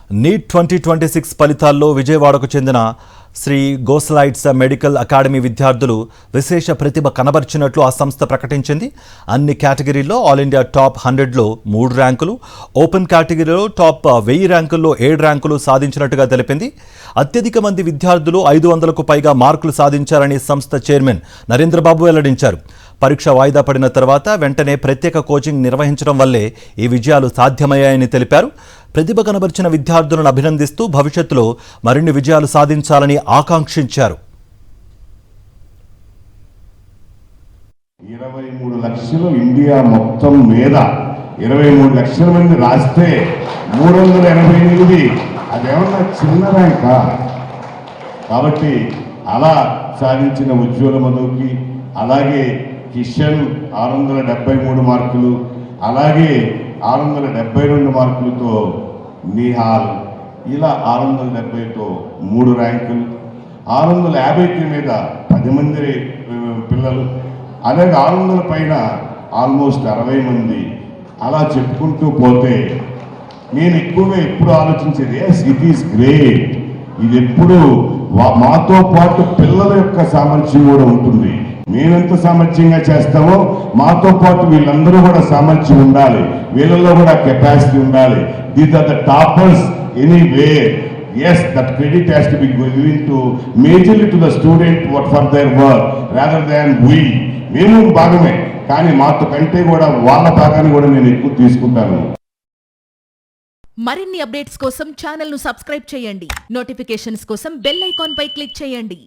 Neat 2026 ఫలితాల్లో విజయవాడకు చెందిన శ్రీ గోస్లైట్స్ మెడికల్ అకాడమీ విద్యార్థులు విశేష ప్రతిభ కనబర్చినట్లు ఆ సంస్థ ప్రకటించింది. అన్ని కేటగిరీల్లో ఆల్ ఇండియా టాప్ 100లో 3 ర్యాంకులు, ఓపెన్ కేటగిరీలో టాప్ 1000 ర్యాంకుల్లో 7 ర్యాంకులు సాధించినట్టుగా తెలిపింది. అత్యధిక మంది విద్యార్థులు 500కు పైగా మార్కులు సాధించారని సంస్థ చైర్మన్ నరేంద్రబాబు వెల్లడించారు. పరీక్ష వాయిదా పడిన తర్వాత వెంటనే ప్రత్యేక కోచింగ్ నిర్వహించడం వల్లే ఈ విజయాలు సాధ్యమయ్యాయని తెలిపారు. ప్రతిభ కనబర్చిన విద్యార్థులను అభినందిస్తూ భవిష్యత్తులో మరిన్ని విజయాలు సాధించాలని ఆకాంక్షించారు. 23 లక్షలు ఇండియా మొత్తం మీద 23 లక్షల మంది రాస్తే 388 అదేమన్నా చిన్న ర్యాంకా? కాబట్టి అలా సాధించిన ఉజ్వల మధుకి, అలాగే కిషన్ 673 మార్కులు, అలాగే 672 మార్కులతో నిహాల్, ఇలా 670తో 3 ర్యాంకులు, 650 మీద 10 మంది పిల్లలు, అలాగే 600 పైన ఆల్మోస్ట్ 60 మంది. అలా చెప్పుకుంటూ పోతే నేను ఎక్కువగా ఎప్పుడు ఆలోచించేది ఇట్ ఈస్ గ్రేట్. ఇది ఎప్పుడు మాతో పాటు పిల్లల యొక్క సామర్థ్యం కూడా ఉంటుంది. మేమెంత సామర్థ్యంగా చేస్తామో మాతో పాటు వీళ్ళందరూ కూడా సామర్థ్యం ఉండాలి, వీళ్ళల్లో కూడా కెపాసిటీ ఉండాలి. These are the toppers anywhere. Yes, that credit has to be given to majorly to the student for their work rather than we. మేము భాగమే, కానీ మాతో కంటే కూడా వాళ్ళ భాగాన్ని కూడా నేను ఎక్కువ తీసుకుంటాను. మరిన్ని అప్డేట్స్ కోసం ఛానల్ ను సబ్స్క్రైబ్ చేయండి. నోటిఫికేషన్స్ కోసం బెల్ ఐకాన్ పై క్లిక్ చేయండి.